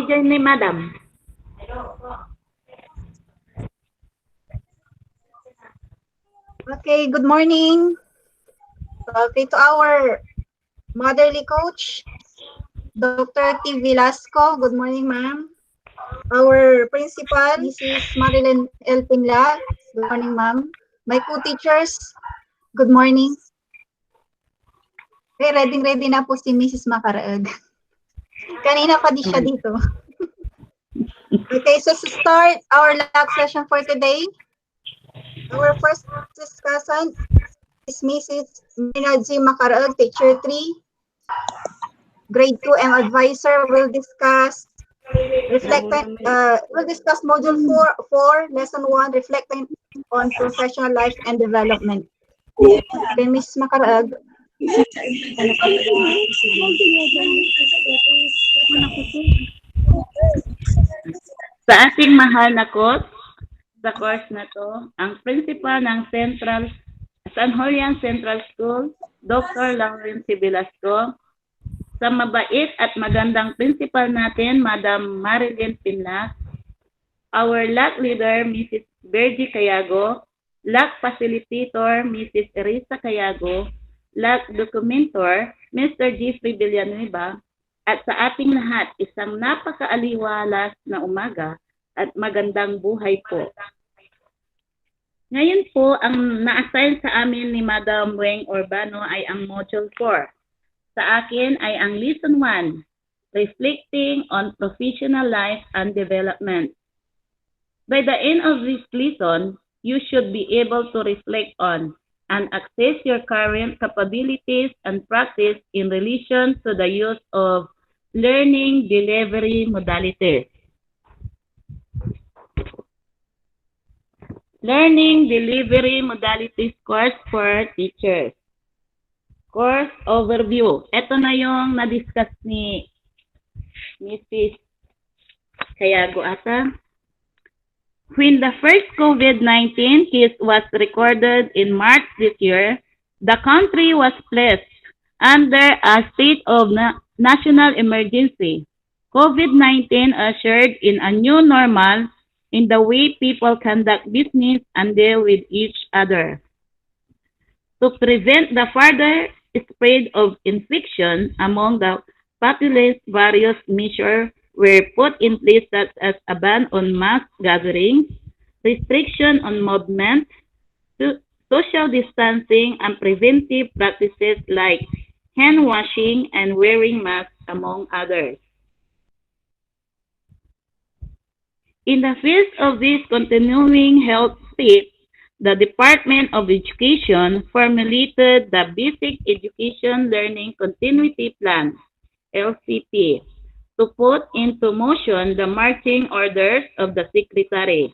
dyan ni Madam. Okay, good morning. Okay, to our motherly coach, Dr. T. Velasco. Good morning, ma'am. Our principal, Mrs. Marilyn L. Pinla. Good morning, ma'am. My co-teachers, good morning. Okay, ready na po si Mrs. Macaraeg. Kanina pa di siya dito. Okay, so to start our lab session for today, our first discussant is Mrs. Mina G. Macaraeg, Teacher 3. Grade 2 and advisor will discuss module 4, lesson 1, reflecting on professional life and development. Okay, Ms. Macaraeg. Sa ating mahal na coach, sa course na to, ang principal ng San Julian Central School, Dr. Lawrence Velasco, sa mabait at magandang principal natin, Madam Marilyn Pinla, our LAC leader, Mrs. Bergie Cayago, LAC facilitator, Mrs. Erisa Cayago, LAC documentor, Mr. Jeffrey Villanueva, at sa ating lahat, isang napakaaliwalas na umaga at magandang buhay po. Ngayon po, ang na-assign sa amin ni Madam Weng Urbano ay ang Module 4. Sa akin ay ang Lesson 1, Reflecting on Professional Life and Development. By the end of this lesson, you should be able to reflect on and assess your current capabilities and practice in relation to the use of learning delivery modalities. Learning Delivery Modalities Course for Teachers. Course Overview. Ito na yung na-discuss ni Mrs. Cayago ata. When the first COVID-19 case was recorded in March this year, the country was placed under a state of national emergency. COVID-19 ushered in a new normal in the way people conduct business and deal with each other. To prevent the further spread of infection among the populace, various measures were put in place such as a ban on mass gatherings, restriction on movement, social distancing, and preventive practices like hand washing and wearing masks, among others. In the face of this continuing health threat, the Department of Education formulated the Basic Education Learning Continuity Plan, LCP, to put into motion the marching orders of the Secretary,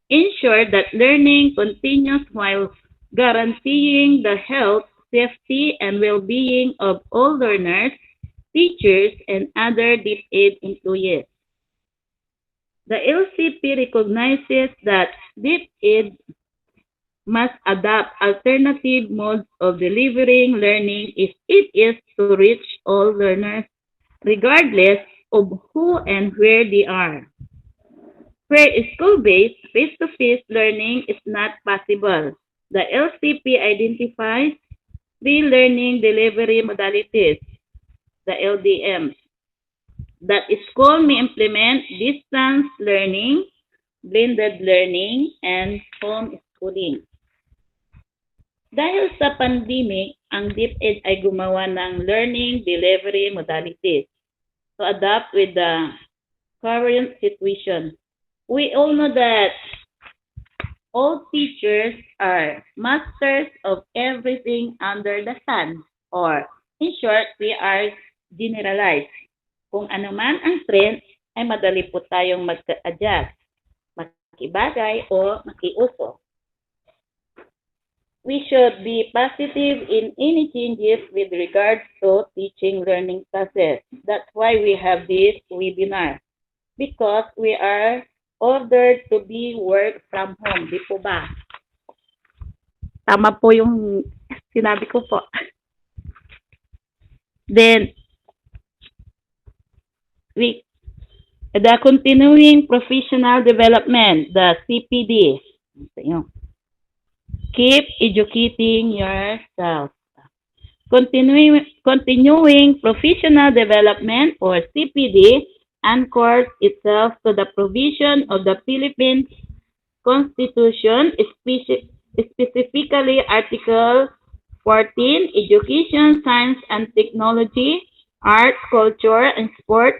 ensure that learning continues while guaranteeing the health, safety, and well-being of all learners, teachers, and other DepEd employees. The LCP recognizes that DepEd must adopt alternative modes of delivering learning if it is to reach all learners, regardless of who and where they are. Where school-based, face-to-face learning is not possible, the LCP identifies three learning delivery modalities, the LDMs, that school may implement: distance learning, blended learning, and homeschooling. Dahil sa pandemic, ang DepEd ay gumawa ng learning delivery modalities to adapt with the current situation. We all know that all teachers are masters of everything under the sun, or in short, we are generalized. Kung ano man ang trend, ay madali po tayong mag-adjust, makibagay, o makiuso. We should be positive in any changes with regards to teaching learning process. That's why we have this webinar. Because we are ordered to be work from home. Di po ba? Tama po yung sinabi ko po. Then, The continuing professional development, the CPD. Keep educating yourself. Continuing professional development, or CPD, anchors itself to the provision of the Philippine Constitution, specifically Article 14, Education, Science and Technology, Arts, Culture, and Sport,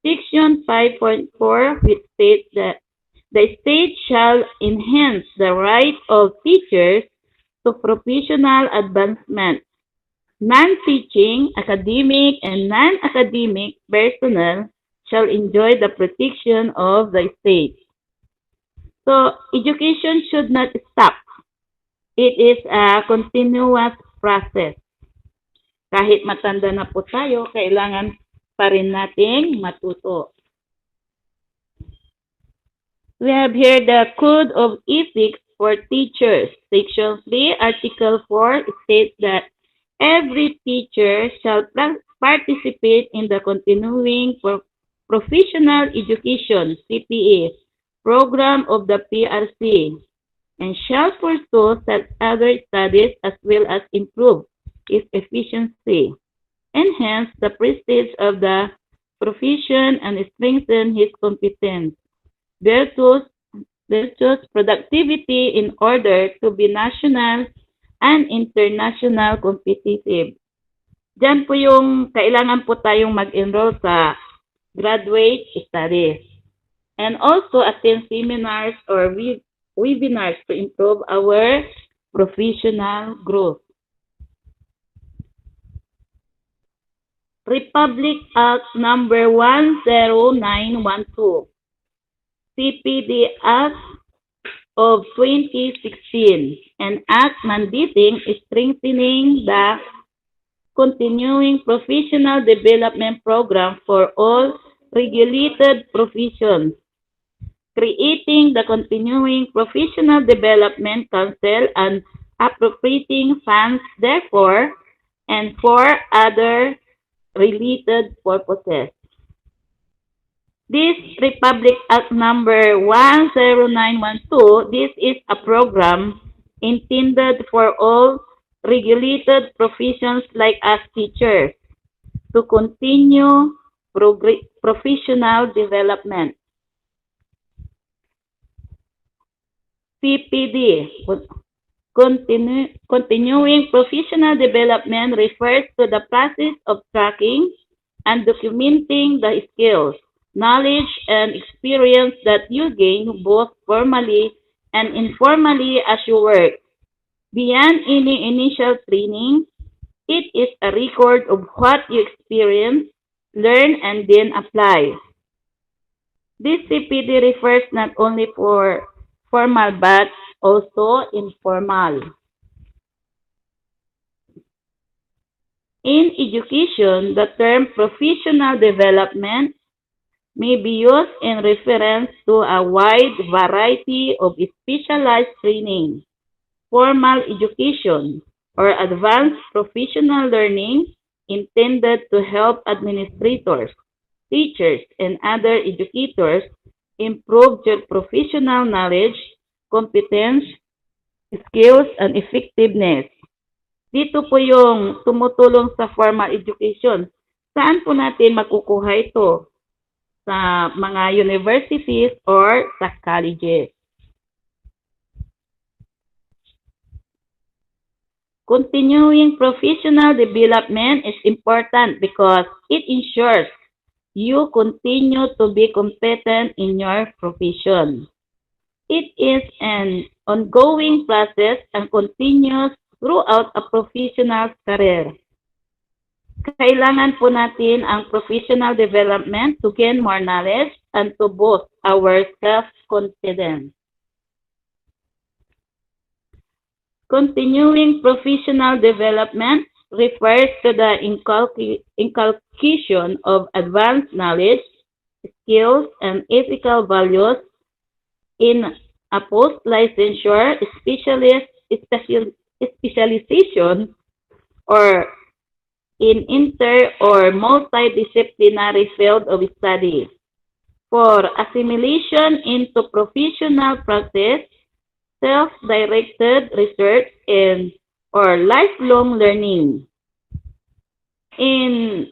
Section 5.4, which states that the state shall enhance the right of teachers to professional advancement. Non-teaching, academic, and non-academic personnel shall enjoy the protection of the state. So, education should not stop. It is a continuous process. Kahit matanda na po tayo, kailangan pa rin nating matuto. We have here the Code of Ethics for Teachers. Section 3, Article 4 states that every teacher shall participate in the continuing professional education (CPE) program of the PRC and shall pursue such other studies as well as improve its efficiency, enhance the prestige of the profession, and strengthen his competence, virtues, productivity in order to be national and international competitive. Diyan po yung kailangan po tayong mag-enroll sa graduate studies. And also attend seminars or webinars to improve our professional growth. Republic Act Number 10912, CPD Act of 2016, an act mandating strengthening the continuing professional development program for all regulated professions, creating the Continuing Professional Development Council and appropriating funds therefore and for other related purposes. This Republic Act Number 10912, this is a program intended for all regulated professions like us teachers to continue professional development. PPD, continuing professional development, refers to the process of tracking and documenting the skills, knowledge, and experience that you gain both formally and informally as you work. Beyond any initial training, it is a record of what you experience, learn, and then apply. This CPD refers not only for formal but also informal. In education, the term professional development may be used in reference to a wide variety of specialized training, formal education, or advanced professional learning intended to help administrators, teachers, and other educators improve their professional knowledge, competence, skills, and effectiveness. Dito po yung tumutulong sa formal education. Saan po natin makukuha ito? Sa mga universities or sa colleges. Continuing professional development is important because it ensures you continue to be competent in your profession. It is an ongoing process and continues throughout a professional career. Kailangan po natin ang professional development to gain more knowledge and to boost our self-confidence. Continuing professional development refers to the inculcation of advanced knowledge, skills, and ethical values in a post-licensure specialization or in inter or multidisciplinary field of study. for assimilation into professional practice, self-directed research, and or lifelong learning. In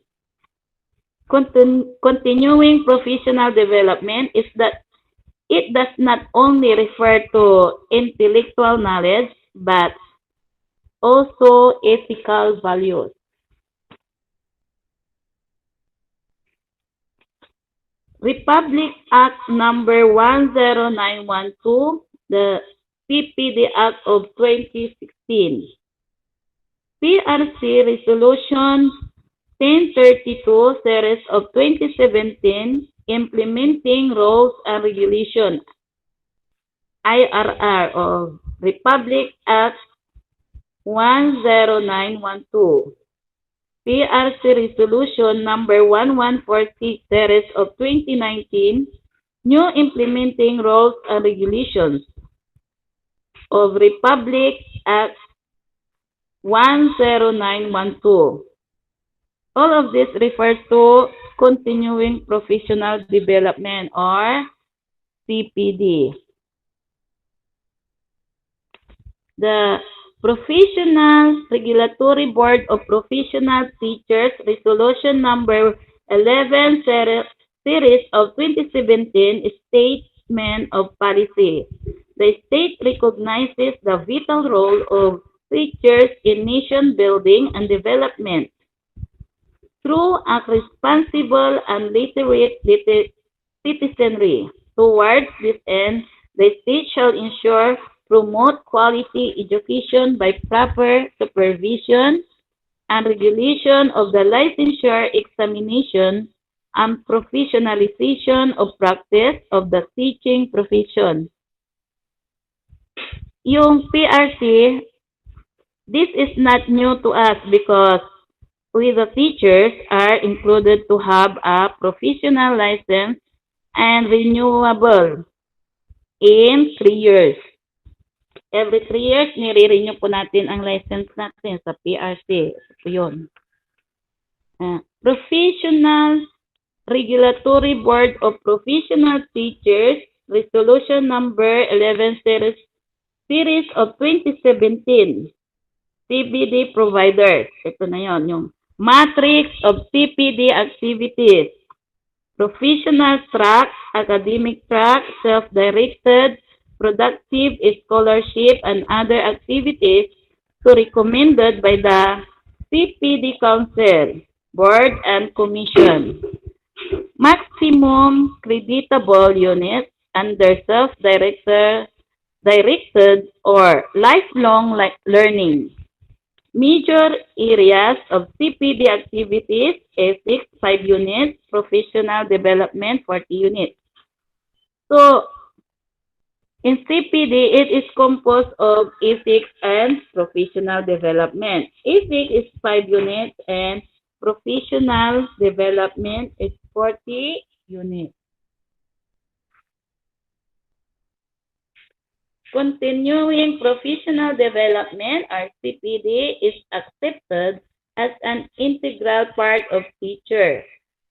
continuing professional development is that it does not only refer to intellectual knowledge but also ethical values. Republic Act number 10912, the PPD Act of 2016. PRC Resolution 1032 Series of 2017 implementing rules and regulation IRR of Republic Act 10912. PRC Resolution number 1146 Series of 2019 new implementing rules and regulations of Republic Act 10912. All of this refers to continuing professional development or CPD. The Professional Regulatory Board of Professional Teachers Resolution number 11 Series of 2017 Statement of Policy. The state recognizes the vital role of teachers in nation building and development. Through a responsible and literate citizenry. Towards this end, the state shall ensure promote quality education by proper supervision and regulation of the licensure examination and professionalization of practice of the teaching profession. Yung PRC, this is not new to us because we the teachers are included to have a professional license and renewable in 3 years. Every 3 years, nire-renew po natin ang license natin sa PRC. Ito yun. Professional Regulatory Board of Professional Teachers, Resolution number 11 Series of 2017. CPD providers. Ito na yon, yung matrix of CPD activities. Professional track, academic track, self-directed, productive scholarship, and other activities so recommended by the CPD Council, Board, and Commission. Maximum creditable units under self-directed or lifelong learning. Major areas of CPD activities: ethics, 5 units, professional development, 40 units. So, in CPD, it is composed of ethics and professional development. Ethics is 5 units and professional development is 40 units. Continuing professional development, or CPD, is accepted as an integral part of teacher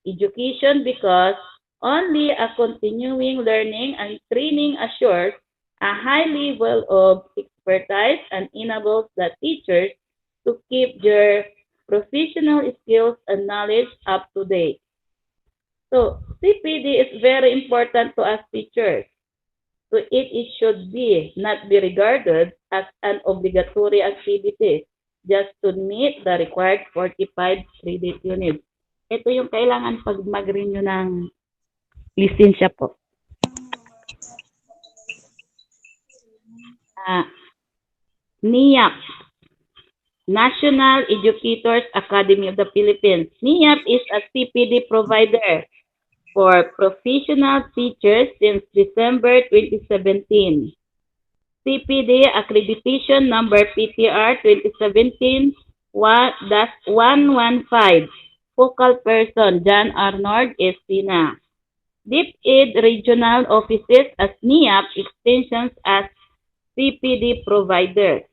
education because only a continuing learning and training assures a high level of expertise and enables the teachers to keep their professional skills and knowledge up to date. So, CPD is very important to us teachers. So it should not be regarded as an obligatory activity just to meet the required 45 credit units. Ito yung kailangan pag mag-renew ng lisensya po. NIAP, National Educators Academy of the Philippines. NIAP is a CPD provider for professional teachers since December 2017. CPD accreditation number PTR 2017-115. Focal person John Arnold Espina. DepEd regional offices as NIAP, extensions as CPD provider.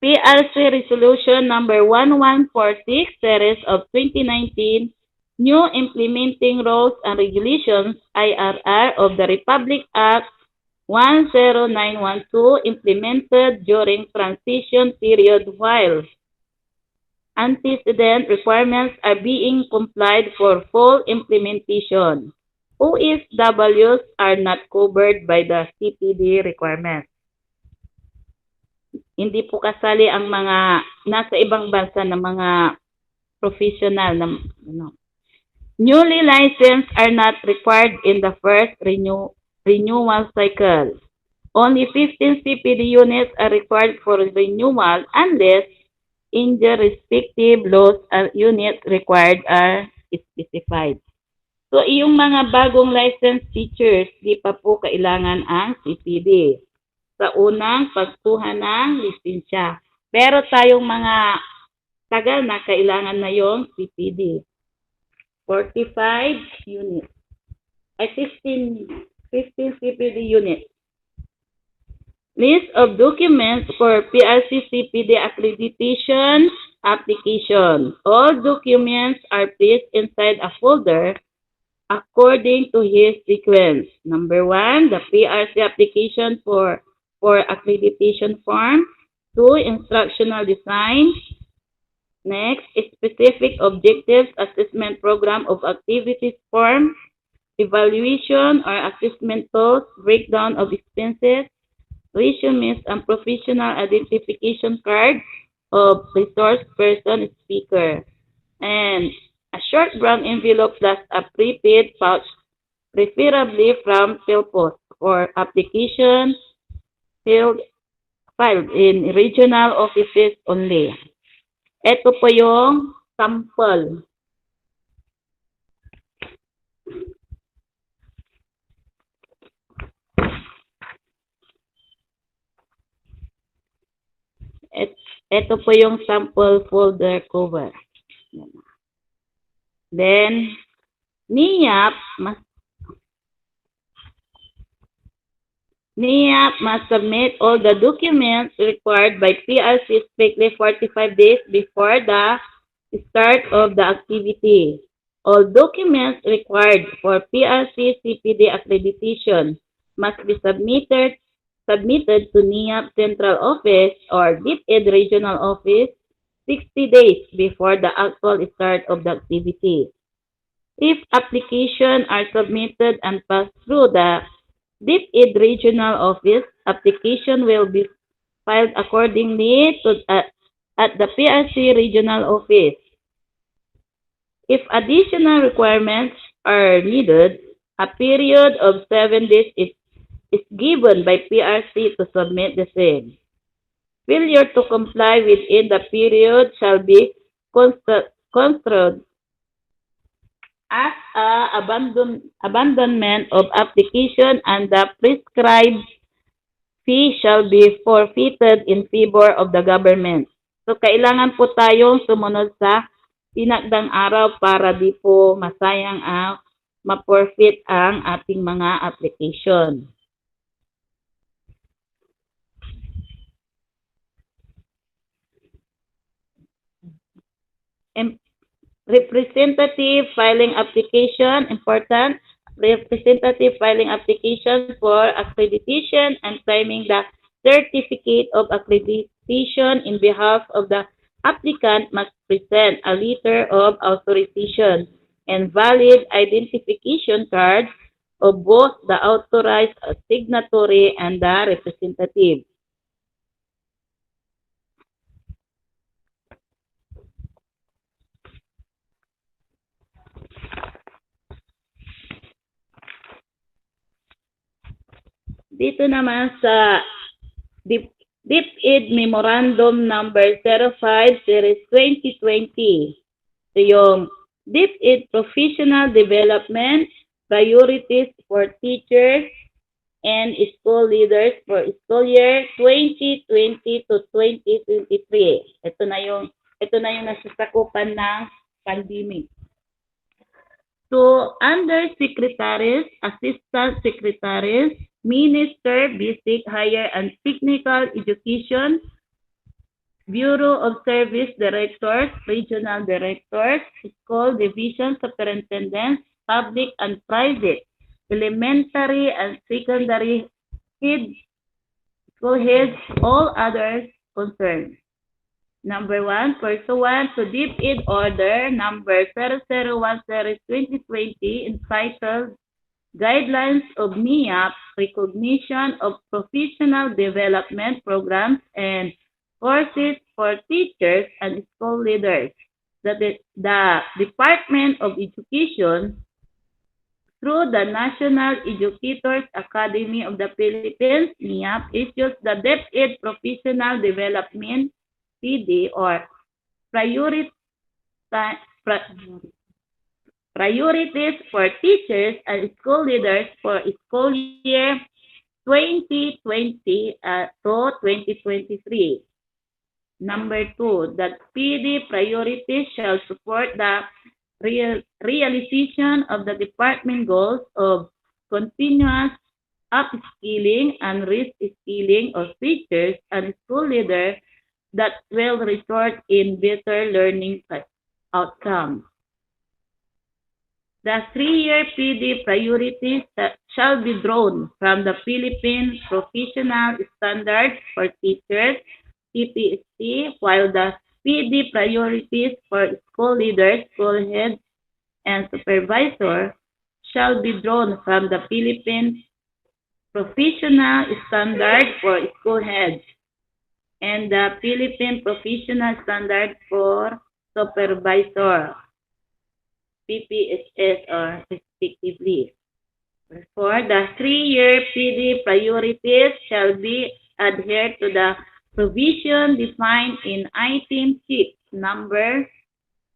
PRC Resolution number 1146 series of 2019 New Implementing Rules and Regulations (IRR) of the Republic Act 10912 implemented during transition period while antecedent requirements are being complied for full implementation. OFWs are not covered by the CPD requirements. Hindi po kasali ang mga nasa ibang bansa na mga professional na newly licensed are not required in the first renewal cycle. Only 15 CPD units are required for renewal unless in the respective laws units required are specified. So, yung mga bagong licensed teachers, di pa po kailangan ang CPD sa unang pagkuha ng lisensya. Pero tayong mga tagal na kailangan na yung CPD. 45 units. Ay, 15 CPD units. List of documents for PRC CPD accreditation application. All documents are placed inside a folder according to his sequence. Number 1, the PRC application for accreditation form. 2, instructional design. Next, specific objectives assessment program of activities form. Evaluation or assessment tools, breakdown of expenses, resumes and professional identification card of resource person speaker. And a short brown envelope plus a prepaid pouch, preferably from Philpost for application filed in regional offices only. Ito po yung sample. Ito po yung sample folder cover. Then, NIAP must submit all the documents required by PRC strictly 45 days before the start of the activity. All documents required for PRC CPD accreditation must be submitted to NIAP Central Office or DepEd Regional Office 60 days before the actual start of the activity. If applications are submitted and passed through the DepEd Regional Office, application will be filed accordingly at the PRC Regional Office. If additional requirements are needed, a period of 7 days is given by PRC to submit the same. Failure to comply within the period shall be construed as abandonment of application and the prescribed fee shall be forfeited in favor of the government. So, kailangan po tayong sumunod sa tinakdang araw para di po masayang ma-forfeit ang ating mga application. Representative filing application, important. Representative filing application for accreditation and claiming the certificate of accreditation in behalf of the applicant must present a letter of authorization and valid identification card of both the authorized signatory and the representative. Dito naman sa DepEd Memorandum Number 05 Series 2020. So yung DepEd Professional Development Priorities for Teachers and School Leaders for School Year 2020 to 2023. Ito na yung nasasakupan ng pandemic. So, under secretaries, assistant secretaries, Minister, Basic, Higher and Technical Education, Bureau of Service Directors, Regional Directors, School Division Superintendents, Public and Private, Elementary and Secondary head, School heads, all others concerned. Number 1, pursuant to DepEd Order Number 0010-2020 entitled Guidelines of NIAP, Recognition of Professional Development Programs and Courses for Teachers and School Leaders. The Department of Education, through the National Educators Academy of the Philippines, NIAP, issues the DepEd Professional Development PD or Priorities for Teachers and School Leaders for school year 2020 to 2023. Number 2, that PD priorities shall support the realization of the department goals of continuous upskilling and reskilling of teachers and school leaders that will result in better learning outcomes. The 3-year PD priorities shall be drawn from the Philippine Professional Standards for Teachers, PPST, while the PD priorities for school leaders, school heads, and supervisors shall be drawn from the Philippine Professional Standard for School Heads and the Philippine Professional Standard for Supervisor, PPSS, or respectively. For the 3-year PD priorities shall be adhered to the provision defined in item 6, number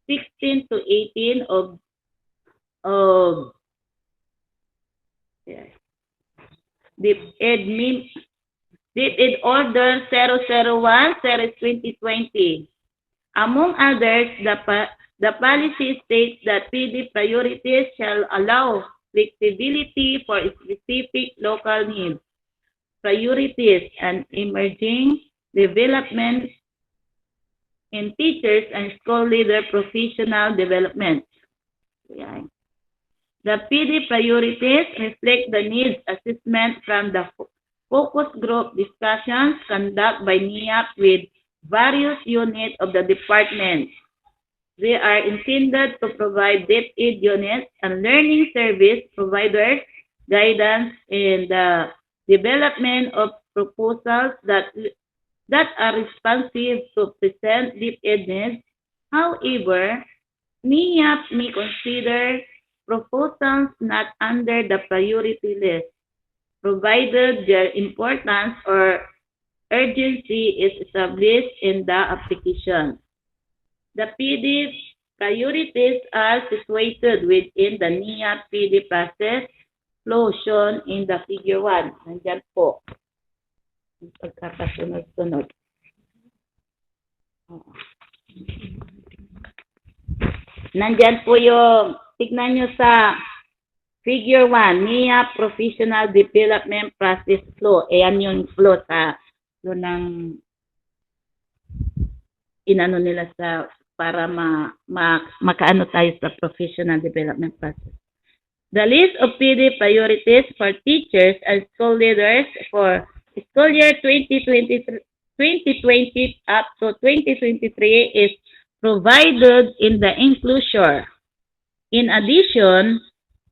16 to 18 of DepEd Order 001/2020. Among others, the policy states that PD priorities shall allow flexibility for specific local needs, priorities, and emerging development in teachers and school leader professional development. The PD priorities reflect the needs assessment from the focus group discussions conducted by NIAP with various units of the department. They are intended to provide DepEd units and learning service providers guidance in the development of proposals that are responsive to present DepEd needs. However, NIAP may consider proposals not under the priority list, provided their importance or urgency is established in the application. The PD priorities are situated within the NIAP PD process flow shown in the figure 1. Nandyan po. Pagkakasunod-sunod. Nandyan po yung, tignan nyo sa figure 1, NIAP Professional Development Process Flow. Ayan yung flow sa flow ng inano nila sa para makaano tayo sa professional development process. The list of PD priorities for teachers and school leaders for school year 2020 up to 2023 is provided in the enclosure. In addition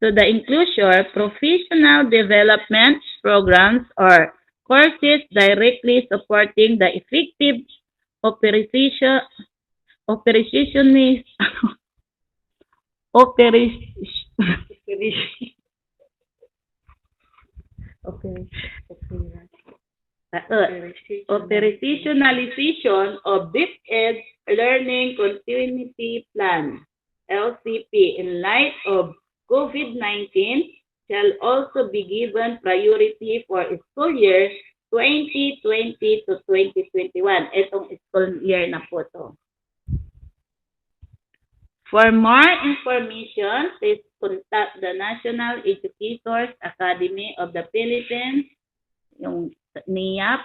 to the enclosure, professional development programs or courses directly supporting the effective operationalization of DepEd Learning Continuity Plan, LCP, in light of COVID-19 shall also be given priority for school year 2020 to 2021. Itong school year na po to. For more information, please contact the National Educators Academy of the Philippines, yung NIAP.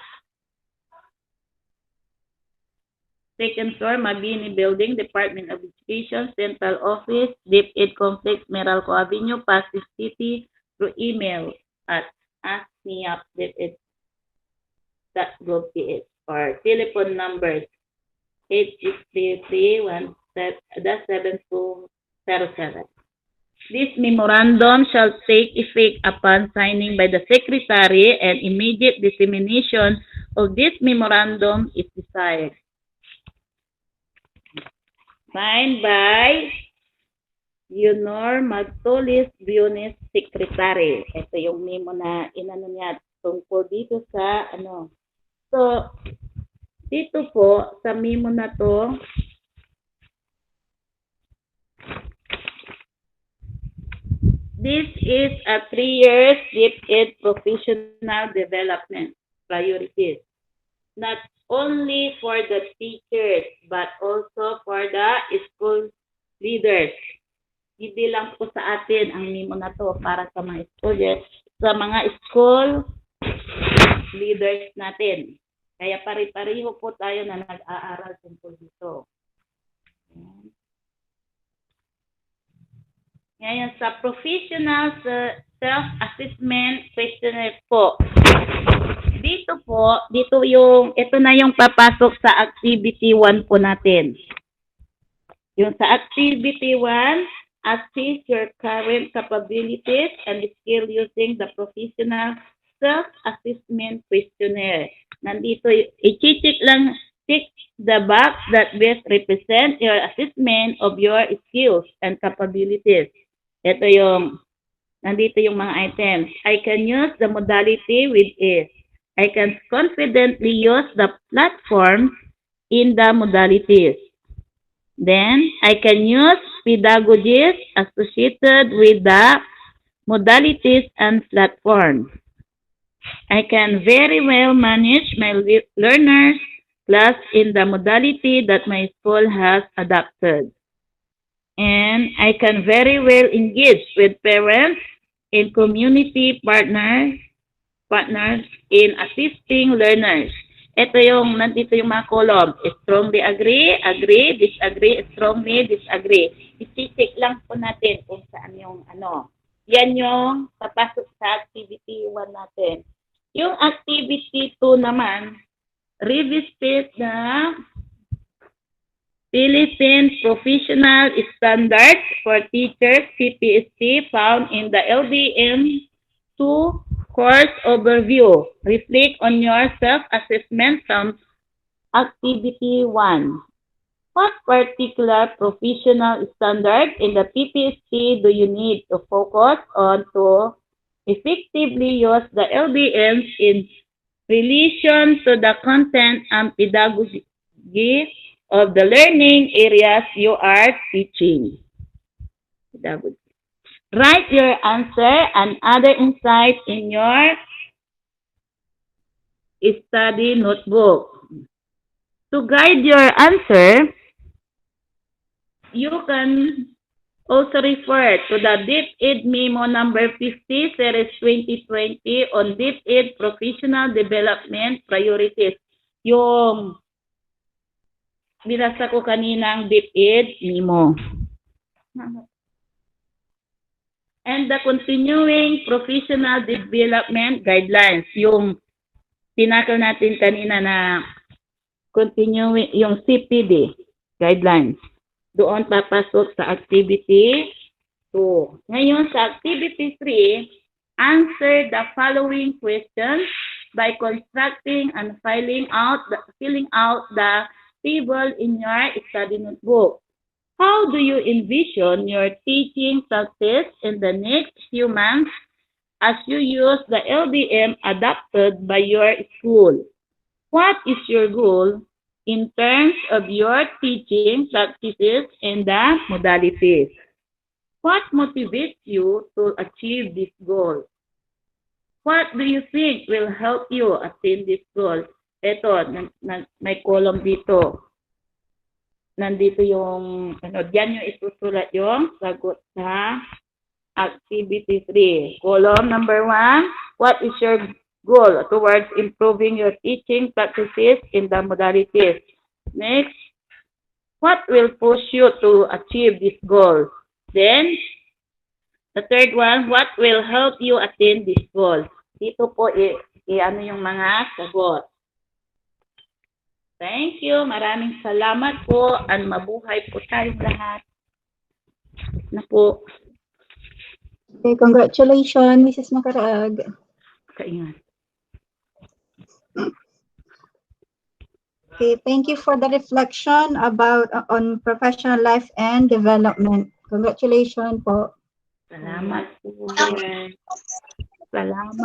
second floor, Mabini Building, Department of Education, Central Office, DepEd Complex, Meralco Avenue, Pasig City, through email at askmeupdeped.gov.ph or telephone numbers 8633-7207. This memorandum shall take effect upon signing by the Secretary, and immediate dissemination of this memorandum is desired. Signed by Leonor Magtolis Briones, Secretary. Ito yung memo na inano niya tungkol dito sa ano. So, dito po sa memo na to, this is a 3 years DepEd professional development priorities. Not only for the teachers, but also for the school leaders. Hindi lang po sa atin ang memo na to para sa mga students, sa mga school leaders natin. Kaya pare-pareho po tayo na nag-aaral tungkol dito. Ngayon, sa professional self-assessment questionnaire po. Dito po, ito na yung papasok sa activity 1 po natin. Yung sa activity 1, assess your current capabilities and skill using the professional self-assessment questionnaire. Nandito, i-check lang, tick the box that best represent your assessment of your skills and capabilities. Ito nandito yung mga items. I can use the modality with ease. I can confidently use the platform in the modalities. Then, I can use pedagogies associated with the modalities and platform. I can very well manage my learners' class in the modality that my school has adopted. And I can very well engage with parents and community partners in assisting learners. Ito nandito yung mga column. Strongly agree, agree, disagree, strongly disagree. I-check lang po natin kung saan yung ano. Yan yung papasok sa activity 1 natin. Yung activity 2 naman, revisit the Philippines Professional Standards for Teachers, PPST, found in the LDM 2 course overview. Reflect on your self-assessment from activity 1. What particular professional standard in the PPST do you need to focus on to effectively use the LDMs in relation to the content and pedagogy of the learning areas you are teaching? Write your answer and other insights in your study notebook. To guide your answer, you can also refer to the DepEd Memo number 50, Series 2020 on DepEd Professional Development Priorities. Yung binasa ko kaninang DepEd Memo. And the Continuing Professional Development Guidelines, yung tinakal natin kanina na continuing, yung CPD guidelines. Doon papasok sa activity 2. Ngayon sa activity 3, answer the following questions by constructing and filling out the table in your study notebook. How do you envision your teaching success in the next few months as you use the LDM adopted by your school? What is your goal in terms of your teaching practices and the modalities? What motivates you to achieve this goal? What do you think will help you attain this goal? Ito, may column dito. Nandito yung, diyan yung isusulat yung sagot sa activity 3. Column number 1, what is your goal towards improving your teaching practices in the modalities? Next, What will push you to achieve this goal? Then, the third one, what will help you attain this goal? Dito po, ano yung mga sagot. Thank you. Maraming salamat po. At mabuhay po tayong lahat. Na po. Okay, congratulations, Mrs. Macaraag. Kaingat. Okay, thank you for the reflection about on professional life and development. Congratulations po. Salamat po. Salamat po.